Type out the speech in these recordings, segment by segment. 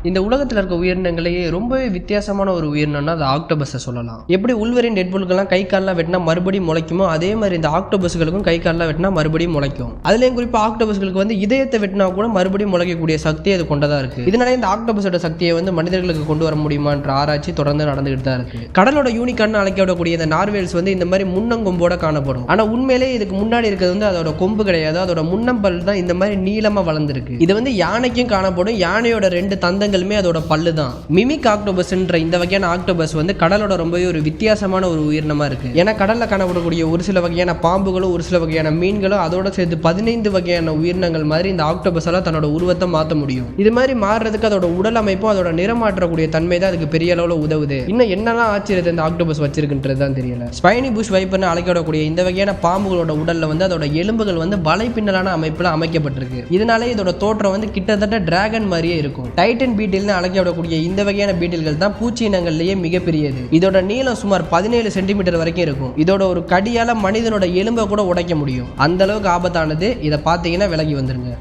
இந்த உலகத்தில் இருக்க உயிரினங்களையே ரொம்பவே வித்தியாசமான ஒரு உயிரினம்னா அது ஆக்டோபஸை சொல்லலாம். எப்படி உள்வரின் டெட்புல்கெல்லாம் கை கால்லாம் வெட்டினா மறுபடியும் முளைக்குமோ அதே மாதிரி இந்த ஆக்டோபஸ்களுக்கும் கை கால்லாம் வெட்டினா மறுபடியும் முளைக்கும். அதுலேயும் குறிப்பாக ஆக்டோபஸ்களுக்கு வந்து இதயத்தை வெட்டினா கூட மறுபடியும் முளைக்கக்கூடிய சக்தி அது கொண்டதா இருக்கு. இதனால இந்த ஆக்டோபஸோட சக்தியை வந்து மனிதர்களுக்கு கொண்டு வர முடியுமான்ற ஆராய்ச்சி தொடர்ந்து நடந்துகிட்டு தான் இருக்கு. கடலோட யூனிகார்ன் அழைக்கப்படக்கூடிய இந்த நார்வேல்ஸ் வந்து இந்த மாதிரி முன்னங்கொம்போட காணப்படும். ஆனா உண்மையிலே இதுக்கு முன்னாடி இருக்கிறது வந்து அதோட கொம்பு கிடையாது, அதோட முன்னம்பல் தான் இந்த மாதிரி நீளமா வளர்ந்துருக்கு. இது வந்து யானைக்கும் காணப்படும். யானையோட 2 தந்தங்களுமே அதோட பல்லு தான். மிமிக் ஆக்டோபஸ்ன்ற இந்த வகையான ஆக்டோபஸ் வந்து கடலோட ரொம்பவே ஒரு வித்தியாசமான ஒரு உயிரினமா இருக்கு. ஏன்னா கடல்ல காணப்படக்கூடிய ஒரு சில வகையான பாம்புகளும் ஒரு சில வகையான மீன்களும் அதோட சேர்த்து 15 வகையான உயிரினங்கள் மாதிரி இந்த ஆக்டோபஸால தன்னோட உருவத்தை மாற்ற முடியும். இது மாதிரி மாறுறதுக்கு அதோட உடல் அமைப்பும் அதோட நிறமாற்றக்கூடிய தன்மை தான் அதுக்கு பெரிய அளவுல உதவுது. இன்னும் என்னெல்லாம் ஆச்சரியத்தை இந்த ஆக்டோபஸ் வச்சிருக்குன்றது தான் தெரியல. ஸ்பைனி புஷ் வைப்பர்னு அழைக்கப்படக்கூடிய இந்த வகையான பாம்புகளோட உடல்ல வந்து அதோட எலும்புகள் வந்து வலைப்பின்னலான அமைப்புல அமைக்கப்பட்டிருக்கு. இதனாலே இதோட தோற்றம் வந்து கிட்டத்தட்ட டிராகன் மாதிரியே இருக்கும். டைட்டன் பீட்டில்னு அழைக்கப்படக்கூடிய இந்த வகையான பீட்டில்கள் தான் பூச்சி இனங்கள்லயே மிகப்பெரியது. இதோட நீளம் சுமார் 17 சென்டிமீட்டர் வரைக்கும் இருக்கும். இதோட ஒரு கடியால மனிதனோட எலும்பை கூட உடைக்க முடியும். அந்த அளவுக்கு ஆபத்தானது. இதை பார்த்தீங்கன்னா விலகி வந்துருங்க.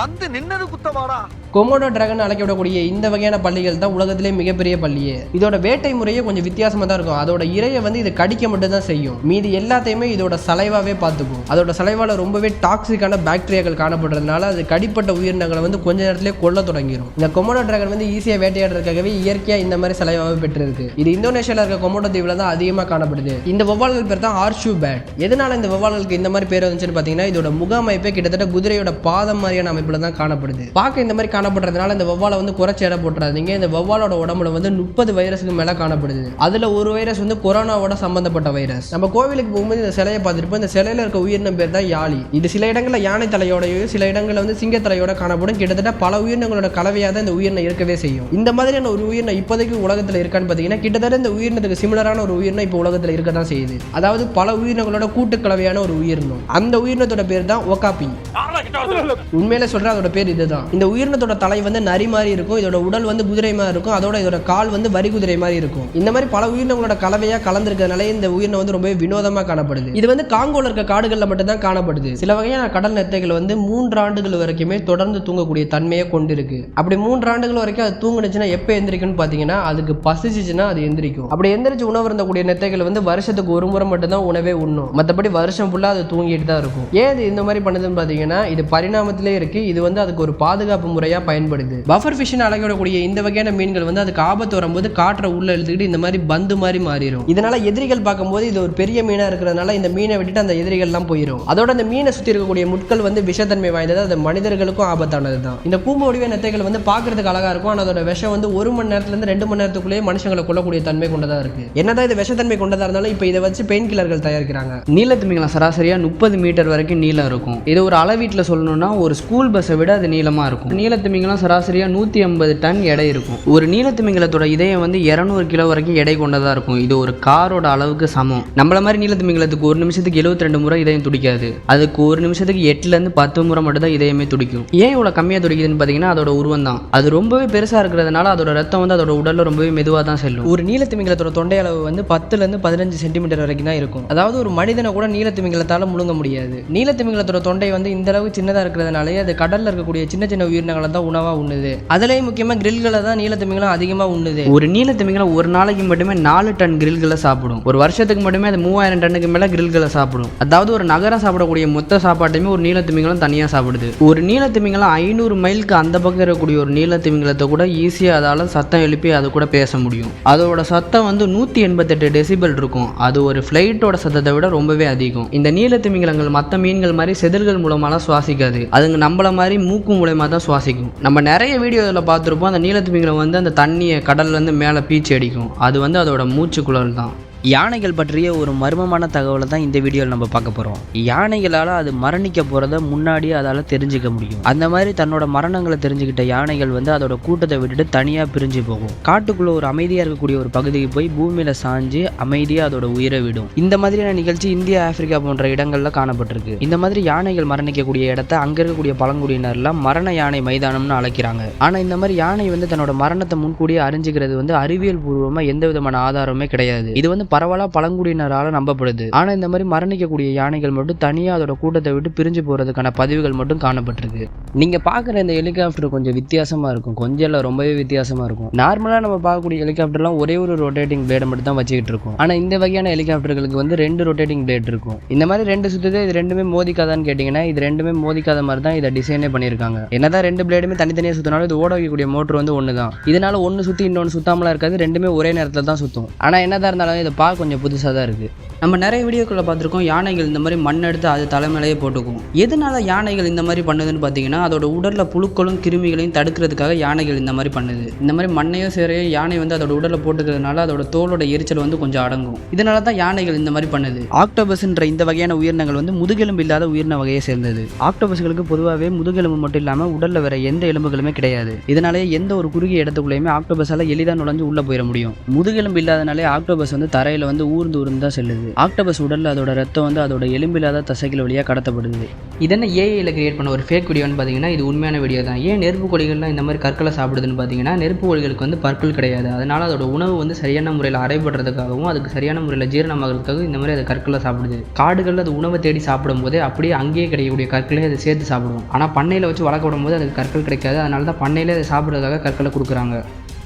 வந்து நின்னது குத்தவாடா. கொமோடோ டிராகன் அழைக்கப்படக்கூடிய இந்த வகையான பள்ளிகள் தான் உலகத்திலே மிகப்பெரிய பள்ளியே. இதோட வேட்டை முறையே கொஞ்சம் வித்தியாசமா தான் இருக்கும். அதோட இரையை வந்து இது கடிக்க மட்டும் தான் செய்யும். மீதி எல்லாத்தையுமே இதோட சலைவாவே பார்த்துக்கும். அதோட சலைவால ரொம்பவே டாக்ஸிக்கான பாக்டீரியாக்கள் காணப்படுறதுனால அது கடிப்பட்ட உயிரினங்களை வந்து கொஞ்ச நேரத்திலே கொல்ல தொடங்கிடும். இந்த கொமோடோ டிராகன் வந்து ஈஸியா வேட்டையாடுறதுக்காகவே இயற்கையா இந்த மாதிரி சலைவாவே பெற்றிருக்கு. இது இந்தோனேஷியால இருக்க கொமோடோ தீவுல தான் அதிகமா காணப்படுது. இந்த வௌவால்கள் பேர் தான் ஹார்ஸ்ஷூ பேட். எதனால இந்த வௌவால்களுக்கு இந்த மாதிரி பேர் வந்துச்சுன்னு பாத்தீங்கன்னா இதோட முக அமைப்பே கிட்டத்தட்ட குதிரையோட பாதம் மாதிரியான தான் காணப்படுது. பார்க்க இந்த மாதிரி காணப்படுறதுனால இந்த வௌவாலை வந்து குறைச்சி எடை போட்டுறாதீங்க. இந்த வௌவாலோட உடம்புல வந்து 30 வைரஸுக்கு மேல காணப்படுது. அதுல ஒரு வைரஸ் வந்து கொரோனாவோட சம்பந்தப்பட்ட வைரஸ். நம்ம கோவிலுக்கு போகும்போது இந்த சிலையை பார்த்துருப்போம். இந்த சிலையில இருக்க உயிரினம் பேர் தான் யாழி. இது சில இடங்கள்ல யானை தலையோடையும் சில இடங்கள்ல வந்து சிங்க தலையோட காணப்படும். கிட்டத்தட்ட பல உயிரினங்களோட கலவையாக தான் இந்த உயிரினம் இருக்கவே செய்யும். இந்த மாதிரியான ஒரு உயிரினம் இப்போதைக்கு உலகத்தில் இருக்கான்னு பார்த்தீங்கன்னா கிட்டத்தட்ட இந்த உயிரினத்துக்கு சிமிலரான ஒரு உயிரினம் இப்போ உலகத்தில் இருக்க தான் செய்யுது. அதாவது பல உயிரினங்களோட கூட்டு கலவையான ஒரு உயிரினம். அந்த உயிரினத்தோட பேர் தான் ஒகாபி. உண்மையில சொல்ற அதோட பேர் இதுதான். இந்த உயிரினத்தோட தலை வந்து நரி மாதிரி இருக்கும். இதோட உடல் வந்து குதிரை மாதிரி இருக்கும். அதோட இதோட கால் வந்து வரி குதிரை மாதிரி இருக்கும். இந்த மாதிரி பல உயிரினங்களோட கலவையா கலந்துருக்கிறதுனால இந்த உயிரினம் வந்து ரொம்ப வினோதமா காணப்படுது. இது வந்து காங்கோல இருக்க காடுகள்ல மட்டும் தான் காணப்படுது. சில வகையான கடல் நெத்தைகள் வந்து 3 ஆண்டுகள் வரைக்குமே தொடர்ந்து தூங்கக்கூடிய தன்மையை கொண்டிருக்கு. அப்படி 3 ஆண்டுகள் வரைக்கும் அது தூங்குனுச்சுன்னா எப்ப எந்திரிக்கும்னு பாத்தீங்கன்னா அதுக்கு பசிச்சுச்சுன்னா அது எந்திரிக்கும். அப்படி எந்திரிச்சு உணவு இருந்தக்கூடிய நெத்தைகள் வந்து வருஷத்துக்கு ஒரு முறை மட்டும் தான் உணவே உண்ணும். மற்றபடி வருஷம் ஃபுல்லா அது தூங்கிட்டு தான் இருக்கும். ஏன் இது இந்த மாதிரி பண்ணுதுன்னு பாத்தீங்கன்னா இது பரிணாமத்திலே இருக்கு. இது வந்து அதுக்கு ஒரு பாதுகாப்பு முறையா பயன்படுது. பஃபர் ஃபிஷ்னு அழைக்கப்படக்கூடிய இந்த வகையான மீன்கள் வந்து அதுக்கு ஆபத்து வரும்போது காற்றை உள்ள இழுத்துக்கிட்டு இந்த மாதிரி பந்து மாதிரி மாறிடும். இதனால எதிரிகள் பார்க்கும்போது இது ஒரு பெரிய மீனா இருக்கிறதுனால இந்த மீனை விட்டுட்டு அந்த எதிரிகள் எல்லாம் போயிடும். அதோட அந்த மீனை சுத்தி இருக்கக்கூடிய முட்கள் வந்து விஷத்தன்மை வாய்ந்தது. அது மனிதர்களுக்கும் ஆபத்தானது தான். இந்த கூம்பு வடிவ நெத்தைகள் வந்து பார்க்கறதுக்கு அழகா இருக்கும். ஆனால் அதோட விஷம் வந்து 1 மணி நேரத்துல இருந்து 2 மணி நேரத்துக்குள்ளேயே மனுஷங்களை கொல்லக்கூடிய தன்மை கொண்டதா இருக்கு. என்னதான் இது விஷத்தன்மை கொண்டதா இருந்தாலும் இப்போ இதை வச்சு பெயின் கில்லர்கள் தயாரிக்கிறாங்க. நீளத்துமிங்கலம் சராசரியா 30 மீட்டர் வரைக்கும் நீளம் இருக்கும். இது ஒரு அளவீட்டில் சொல்லணும்னா ஒரு ஸ்கூல் பஸ்ஸை விட அது நீளமா இருக்கும். நீளத்துமிங்கலம் சராசரியா 150 டன் எடை இருக்கும். ஒரு நீளத்துமிங்கலத்தோட இதயம் வந்து 200 கிலோ வரைக்கும் எடை கொண்டதா இருக்கும். இது ஒரு காரோட அளவுக்கு சமம். நம்மள மாதிரி நீளத்துமிங்கலத்துக்கு ஒரு நிமிஷத்துக்கு 72 முறை இதயம் துடிக்காது. அதுக்கு ஒரு நிமிஷத்துக்கு 8ல இருந்து 10 முறை மட்டும் தான் இதயமே துடிக்கும். ஏன் இவ்வளவு கம்மியா துடிக்குதுன்னு பாத்தீங்கன்னா அதோட உருவம் தான். அது ரொம்பவே பெருசா இருக்கிறதுனால அதோட ரத்தம் வந்து அதோட உடல்ல ரொம்பவே மெதுவா தான் செல்லும். ஒரு நீளத்துமிங்கலத்தோட தொண்டை அளவு வந்து 10ல இருந்து 15 சென்டிமீட்டர் வரைக்கும் தான் இருக்கும். அதாவது ஒரு மனிதனை கூட நீளத்துமிங்கலத்தால முழுங்க முடியாது. நீளத்துமிங்கலத்தோட தொண்டை வந்து இந்த அளவுக்கு சின்னதா இருக்கிறதுனாலே அது கடல்ல இருக்கக்கூடிய சின்ன சின்ன உயிரினங்களை தான் உணவா உண்ணுது. அதுலயும் முக்கியமா கிரில்களை தான் நீளத்துமிங்கலம் அதிகமா உண்ணுது. ஒரு நீளத்துமிங்கலம் ஒரு நாளைக்கு மட்டுமே 4 டன் கிரில்களை சாப்பிடும். ஒரு வருஷத்துக்கு மட்டுமே அது 3000 டன்னுக்கு மேல கிரில்களை சாப்பிடும். அதாவது ஒரு நகரம் சாப்பிடக்கூடிய மொத்த சாப்பாட்டையுமே ஒரு நீளத்துமிங்கலம் தனியா சாப்பிடுது. ஒரு நீளத்துமிங்கலம் 500 மைலுக்கு அந்த பக்கம் இருக்கக்கூடிய ஒரு நீளத்துமிங்கலத்தை கூட ஈஸியா அதால சத்தம் எழுப்பி அது கூட பேச முடியும். அதோட சத்தம் வந்து 188 டெசிபல் இருக்கும். அது ஒரு ஃபிளைட்டோட சத்தத்தை விட ரொம்பவே அதிகம். இந்த நீளத்துமிங்கலங்கள் மற்ற மீன்கள் மாதிரி செதில்கள் மூலமாலாம் சுவாசிக்காது. அதுங்க நம்மள மாதிரி மூக்கு மூலமா தான் சுவாசிக்கும். நம்ம நிறைய வீடியோவில் பார்த்துருப்போம். அந்த நீளத்துமிங்கலம் வந்து அந்த தண்ணியை கடல்லேருந்து மேலே பீச்சி அடிக்கும். அது வந்து அதோட மூச்சு குழல் தான். யானைகள் பற்றிய ஒரு மர்மமான தகவலை தான் இந்த வீடியோவில் நம்ம பார்க்க போகிறோம். யானைகளால் அது மரணிக்க போகிறத முன்னாடியே அதால் தெரிஞ்சுக்க முடியும். அந்த மாதிரி தன்னோட மரணங்களை தெரிஞ்சுக்கிட்ட யானைகள் வந்து அதோட கூட்டத்தை விட்டுட்டு தனியாக பிரிஞ்சு போகும். காட்டுக்குள்ளே ஒரு அமைதியாக இருக்கக்கூடிய ஒரு பகுதிக்கு போய் பூமியில் சாஞ்சு அமைதியாக அதோட உயிரை விடும். இந்த மாதிரியான நிகழ்ச்சி இந்தியா, ஆப்பிரிக்கா போன்ற இடங்களில் காணப்பட்டிருக்கு. இந்த மாதிரி யானைகள் மரணிக்கக்கூடிய இடத்த அங்கே இருக்கக்கூடிய பழங்குடியினர்லாம் மரண யானை மைதானம்னு அழைக்கிறாங்க. ஆனால் இந்த மாதிரி யானை வந்து தன்னோட மரணத்தை முன்கூடியே அறிஞ்சிக்கிறது வந்து அறிவியல் பூர்வமாக எந்த விதமான ஆதாரமே கிடையாது. இது வந்து பரவலாக பழங்குடியினரால் நம்பப்படுது. ஆனால் இந்த மாதிரி மரணிக்கக்கூடிய யானைகள் மட்டும் தனியாக அதோட கூட்டத்தை விட்டு பிரிஞ்சு போகிறதுக்கான பதிவுகள் மட்டும் காணப்பட்டிருக்கு. நீங்கள் பார்க்குற இந்த ஹெலிகாப்டர் கொஞ்சம் வித்தியாசமாக இருக்கும், கொஞ்சம் இல்லை ரொம்பவே வித்தியாசமாக இருக்கும். நார்மலாக நம்ம பார்க்கக்கூடிய ஹெலிகாப்டர்லாம் ஒரே ஒரு ரொட்டேட்டிங் பிளேடை மட்டும் தான் வச்சுக்கிட்டு இருக்கும். ஆனால் இந்த வகையான ஹெலிகாப்டர்களுக்கு வந்து 2 ரொட்டேட்டிங் பிளேட் இருக்கும். இந்த மாதிரி 2 சுற்றுது, இது ரெண்டுமே மோதிக்காதான்னு கேட்டிங்கன்னா இது ரெண்டுமே மோதிக்காத மாதிரி தான் இதை டிசைனே பண்ணியிருக்காங்க. என்னதான் 2 பிளேடுமே தனித்தனியாக சுற்றினாலும் இது ஓட வைக்கக்கூடிய மோட்டர் வந்து ஒன்று தான். இதனால ஒன்று சுற்றி இன்னொன்று சுத்தாமலாம் இருக்காது, ரெண்டுமே ஒரே நேரத்தில் தான் சுற்றும். ஆனால் என்னதான் இருந்தாலும் இதை பார்க்க கொஞ்சம் புதுசாக தான் இருக்குது. நம்ம நிறைய வீடியோக்களில் பார்த்துருக்கோம் யானைகள் இந்த மாதிரி மண் எடுத்து அது தலைமையிலேயே போட்டுக்கும். எதனால யானைகள் இந்த மாதிரி பண்ணுதுன்னு பார்த்தீங்கன்னா அதோட உடலில் புழுக்களும் கிருமிகளையும் தடுக்கிறதுக்காக யானைகள் இந்த மாதிரி பண்ணுது. இந்த மாதிரி மண்ணையோ சேரையோ யானை வந்து அதோட உடலில் போட்டுக்கிறதுனால அதோட தோலோட எரிச்சல் வந்து கொஞ்சம் அடங்கும். இதனால தான் யானைகள் இந்த மாதிரி பண்ணுது. ஆக்டோபஸ்ன்ற இந்த வகையான உயிரினங்கள் வந்து முதுகெலும்பு இல்லாத உயிரின வகையை சேர்ந்தது. ஆக்டோபஸ்களுக்கு பொதுவாகவே முதுகெலும்பு மட்டும் இல்லாமல் உடலில் வேற எந்த எலும்புகளுமே கிடையாது. இதனாலே எந்த ஒரு குறுகிய இடத்துக்குள்ளேயுமே ஆக்டோபஸால் எளிதாக நுழைஞ்சு உள்ளே போயிட முடியும். முதுகெலும்பு இல்லாதனாலே ஆக்டோபஸ் வந்து தரையில் வந்து ஊர்ந்து தான் செல்லுது. ஆக்டோபஸ் உடலில் அதோட ரத்தம் வந்து அதோட எலும்பில்லாத தசைகள் வழியாக கடத்தப்படுது. இதென்ன ஏஐயில் கிரியேட் பண்ண ஒரு ஃபேக் வீடியோன்னு பார்த்தீங்கன்னா இது உண்மையான வீடியோ தான். ஏன் நெருப்பு கோழிகள்லாம் இந்த மாதிரி கற்களை சாப்பிடுதுன்னு பார்த்தீங்கன்னா நெருப்பு கோழிகளுக்கு வந்து பற்கள் கிடையாது. அதனால் அதோட உணவு வந்து சரியான முறையில் அரைப்படுறதுக்காகவும் அதுக்கு சரியான முறையில் ஜீரணமாகிறதுக்காகவும் இந்த மாதிரி அது கற்களை சாப்பிடுது. காடுகளில் அது உணவை தேடி சாப்பிடும் போதே அப்படியே அங்கேயே கிடைக்கக்கூடிய கற்களை அதை சேர்த்து சாப்பிடும். ஆனால் பண்ணையில் வச்சு வளர்க்க விடும்போது அதுக்கு கற்கள் கிடைக்காது. அதனால தான் பண்ணையிலே அதை சாப்பிட்றதுக்காக கற்களை கொடுக்குறாங்க.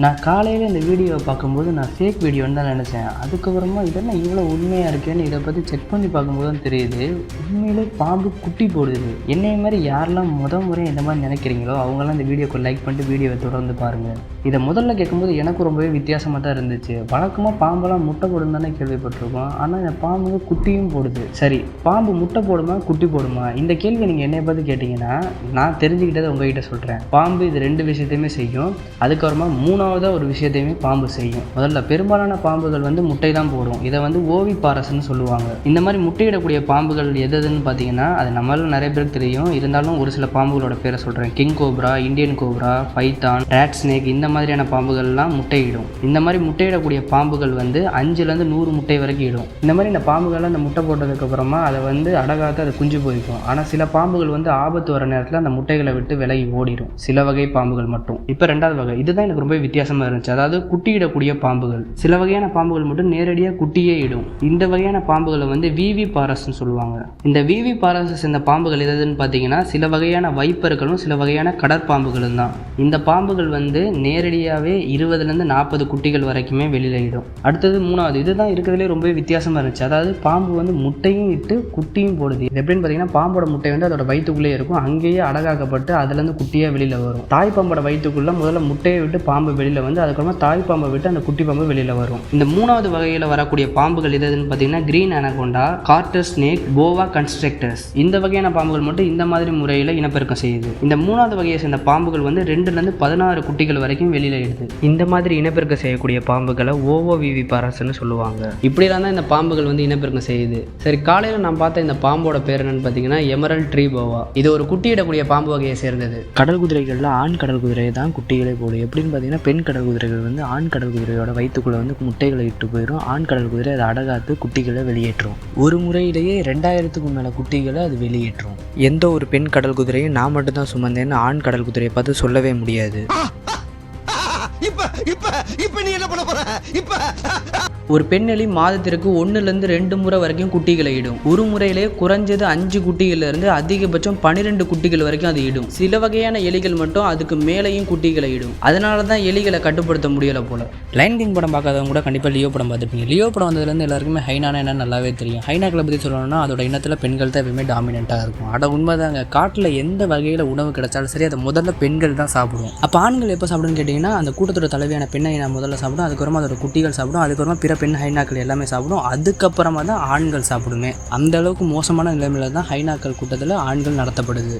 நான் காலையில் இந்த வீடியோவை பார்க்கும்போது நான் ஃபேக் வீடியோன்னு தான் நினச்சேன். அதுக்கப்புறமா இதெல்லாம் இவ்வளோ உண்மையாக இருக்கேன்னு இதை பற்றி செக் பண்ணி பார்க்கும்போது தான் தெரியுது உண்மையிலே பாம்பு குட்டி போடுது. என்னைய மாதிரி யாரெல்லாம் முறை இந்த மாதிரி நினைக்கிறீங்களோ அவங்களாம் இந்த வீடியோக்கு லைக் பண்ணிட்டு வீடியோவை தொடர்ந்து பாருங்கள். இதை முதல்ல கேட்கும்போது எனக்கு ரொம்பவே வித்தியாசமாக தான் இருந்துச்சு. வழக்கமாக பாம்பெல்லாம் முட்டை போடும் தானே கேள்விப்பட்டிருக்கோம். ஆனால் இந்த பாம்பு குட்டியும் போடுது. சரி, பாம்பு முட்டை போடுமா குட்டி போடுமா? இந்த கேள்வி நீங்கள் என்னைய பார்த்து கேட்டிங்கன்னா நான் தெரிஞ்சுக்கிட்டதை உங்ககிட்ட சொல்கிறேன். பாம்பு இது 2 விஷயத்தையுமே செய்யும். அதுக்கப்புறமா 3வது ஒரு விஷயத்தையுமே பாம்பு செய்யும். முதல்ல பெரும்பாலான பாம்புகள் வந்து முட்டை தான் போடும். இதை வந்து ஓவி பாரஸ்ன்னு சொல்லுவாங்க. இந்த மாதிரி முட்டையிடக்கூடிய பாம்புகள் எதுன்னு பார்த்தீங்கன்னா அது நம்மளால நிறைய பேருக்கு தெரியும். இருந்தாலும் ஒரு சில பாம்புகளோட பேரை சொல்கிறேன். King cobra, Indian cobra, Python, rate snake இந்த மாதிரியான பாம்புகள்லாம் முட்டையிடும். இந்த மாதிரி முட்டையிடக்கூடிய பாம்புகள் வந்து 5லேருந்து 100 முட்டை வரைக்கும் இடும். இந்த மாதிரி இந்த பாம்புகள் அந்த முட்டை போட்டதுக்கப்புறமா அதை வந்து அடகாத்து அதை குஞ்சு போய்க்கும். ஆனால் சில பாம்புகள் வந்து ஆபத்து வர நேரத்தில் அந்த முட்டைகளை விட்டு விலகி ஓடிடும். சில வகை பாம்புகள் மட்டும். இப்போ 2வது வகை, இதுதான் எனக்கு ரொம்ப வித்தியாசமாக இருந்துச்சு. அதாவது குட்டியிடக்கூடிய பாம்புகள். சில வகையான பாம்புகள் மட்டும் நேரடியாக குட்டியே இடும். இந்த வகையான பாம்புகளை வந்து விவி பாரஸ்ன்னு சொல்லுவாங்க. இந்த விவி பாரஸ் இந்த பாம்புகள் எதுன்னு பார்த்தீங்கன்னா சில வகையான வைப்பர்களும் சில வகையான கடற்பாம்புகளும் தான். இந்த பாம்புகள் வந்து நேரடியாகவே 20லேருந்து 40 குட்டிகள் வரைக்குமே வெளியில் இடும். அடுத்தது 3வது, இதுதான் இருக்கிறதுலே ரொம்ப வித்தியாசமாக இருந்துச்சு. அதாவது பாம்பு வந்து முட்டையும் இட்டு குட்டியும் போடுது. இது எப்படின்னு பார்த்தீங்கன்னா பாம்போட முட்டை வந்து அதோட வயிற்றுக்குள்ளே இருக்கும். அங்கேயே அடகாக்கப்பட்டு அதுலேருந்து குட்டியாக வெளியில் வரும். தாய்ப்பாம்போட வயிற்றுக்குள்ளே முதல்ல முட்டையை விட்டு பாம்பு வெளியில் வந்து அதுக்கப்புறமா தாய்ப்பாம்பை விட்டு அந்த குட்டி பாம்பு வெளியில் வரும். இந்த 3வது வகையில் வரக்கூடிய பாம்புகள் எதுன்னு பார்த்தீங்கன்னா கிரீன் அனகோண்டா, கார்டர் ஸ்னேக், போவா கன்ஸ்ட்ரக்டர்ஸ். இந்த வகையான பாம்புகள் மட்டும் இந்த மாதிரி முறையில் இனப்பெருக்கம் செய்யுது. இந்த 3வது வகையை சேர்ந்த பாம்புகள் வந்து 2லேருந்து 16 குட்டிகள் வரைக்கும் வெளியில் எடுது. இந்த மாதிரி இனப்பெருக்கம் செய்யக்கூடிய பாம்புகளை ஓஓவிவி பாரஸ்ன்னு சொல்லுவாங்க. இப்படிலாம் தான் இந்த பாம்புகள் வந்து இனப்பெருக்கம் செய்யுது. சரி, காலையில் நான் பார்த்த இந்த பாம்போட பேர் என்னன்னு பார்த்தீங்கன்னா எமரல்ட் ட்ரீ போவா. இது ஒரு குட்டியிடக்கூடிய பாம்பு வகையை சேர்ந்தது. கடல் குதிரைகளில் ஆண் கடல் குதிரை தான் குட்டிகளே போடும். எப்படின்னு பார்த்தீங்கன்னா பெண் கடல் குதிரைகள் வந்து ஆண் கடல் குதிரையோட வயிற்றுக்குள்ளே வந்து முட்டைகளை இட்டு போயிடும். ஆண் கடல் குதிரை அதை அடகாத்து குட்டிகளை வெளியேற்றும். ஒரு முறையிலேயே 2000க்கும் மேலே குட்டிகளை அது வெளியேற்றும். எந்த ஒரு பெண் கடல் குதிரையும் நான் மட்டும் தான் சுமந்தேன்னு ஆண் கடல் குதிரையை பார்த்து சொல்லவே முடியாது. ஒரு பெண்ணெலி மாதத்திற்கு 1லேருந்து 2 முறை வரைக்கும் குட்டிகளை இடும். ஒரு முறையிலே குறைஞ்சது 5 குட்டிகளிலிருந்து அதிகபட்சம் 12 குட்டிகள் வரைக்கும் அது இடும். சில வகையான எலிகள் மட்டும் அதுக்கு மேலேயும் குட்டிகளை இடும். அதனால தான் எலிகளை கட்டுப்படுத்த முடியலை போல. லைன் கிங் படம் பார்க்காதவங்க கூட கண்டிப்பாக லியோ படம் பார்த்துருப்பீங்க. லியோ படம் வந்ததுலேருந்து எல்லாருக்குமே ஹைனானா என்ன நல்லாவே தெரியும். ஹைனாக்களை பற்றி சொல்லணும்னா அதோட இனத்தில் பெண்கள் தான் எப்பவுமே டாமினண்ட்டாக இருக்கும். அட உண்மைதாங்க. காட்டில் எந்த வகையில் உணவு கிடைச்சாலும் சரி அதை முதல்ல பெண்கள் தான் சாப்பிடுவோம். அப்போ ஆண்கள் எப்போ சாப்பிடுன்னு கேட்டிங்கன்னா அந்த கூட்டத்தோட தலைவியான பெண்ணை நான் முதல்ல சாப்பிடும். அதுக்கப்புறமா அதோட குட்டிகள் சாப்பிடும். அதுக்கப்புறமா பிற பெண் ஹைனாக்கள் எல்லாமே சாப்பிடும். அதுக்கப்புறமா தான் ஆண்கள் சாப்பிடுமே. அந்த அளவுக்கு மோசமான நிலைமையில தான் ஹைனாக்கள் கூட்டத்தில் ஆண்கள் நடத்தப்படுது.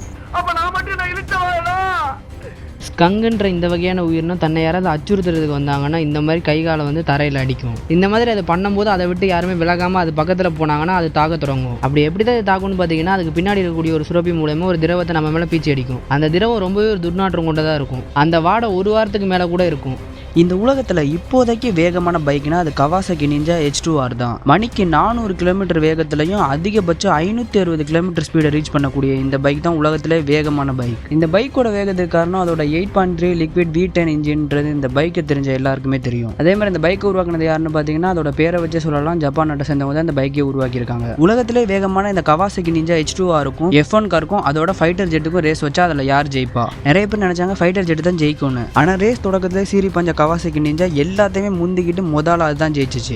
ஸ்கங்குன்ற இந்த வகையான உயிரினம் தன்னை யாராவது அச்சுறுத்துறதுக்கு வந்தாங்கன்னா இந்த மாதிரி கைகாலை வந்து தரையில் அடிக்கும். இந்த மாதிரி அதை பண்ணும்போது அதை விட்டு யாருமே விலகாமல் அது பக்கத்தில் போனாங்கன்னா அது தாக்க தொடங்கும். அப்படி எப்படி தான் அது தாக்கும்னு பார்த்தீங்கன்னா அதுக்கு பின்னாடி இருக்கக்கூடிய ஒரு சுரப்பி மூலமாக ஒரு திரவத்தை நம்ம மேலே பீச்சி அடிக்கும். அந்த திரவம் ரொம்பவே ஒரு துர்நாற்றம் கொண்டதாக இருக்கும். அந்த வாடை 1 வாரத்துக்கு மேலே கூட இருக்கும். இந்த உலகத்தில் இப்போதைக்கு வேகமான பைக்னா அது கவாசாகி நிஞ்சா H2R தான். மணிக்கு 400 கிலோமீட்டர் வேகத்திலையும் அதிகபட்சம் 560 கிலோமீட்டர் ஸ்பீடை ரீச் பண்ணக்கூடிய இந்த பைக் தான் உலகத்திலே வேகமான பைக். இந்த பைக்கோட வேகத்துக்கு காரணம் அதோட 8.3 லிக்விட் V10 இன்ஜின்றது இந்த பைக்கை தெரிஞ்ச எல்லாருக்குமே தெரியும். அதே மாதிரி இந்த பைக்கை உருவாக்குனது யாருன்னு பார்த்தீங்கன்னா அதோட பேரை வச்சே சொல்லலாம், ஜப்பான் நாட்டை சேர்ந்தவங்க தான் இந்த பைக்கை உருவாக்கியிருக்காங்க. உலகத்திலே வேகமான இந்த கவாசாகி நிஞ்சா H2Rக்கும் F1 காருக்கும் அதோட ஃபைட்டர் ஜெட்டுக்கும் ரேஸ் வச்சா அதில் யார் ஜெயிப்பா? நிறைய பேர் நினைச்சாங்க ஃபைட்டர் ஜெட் தான் ஜெயிக்கும்னு. ஆனால் ரேஸ் தொடக்கத்திலே சீரி பஞ்ச கவாசாகி நிஞ்சா எல்லாத்தையுமே முந்திக்கிட்டு முதல்ல அதுதான் ஜெயிச்சிச்சு.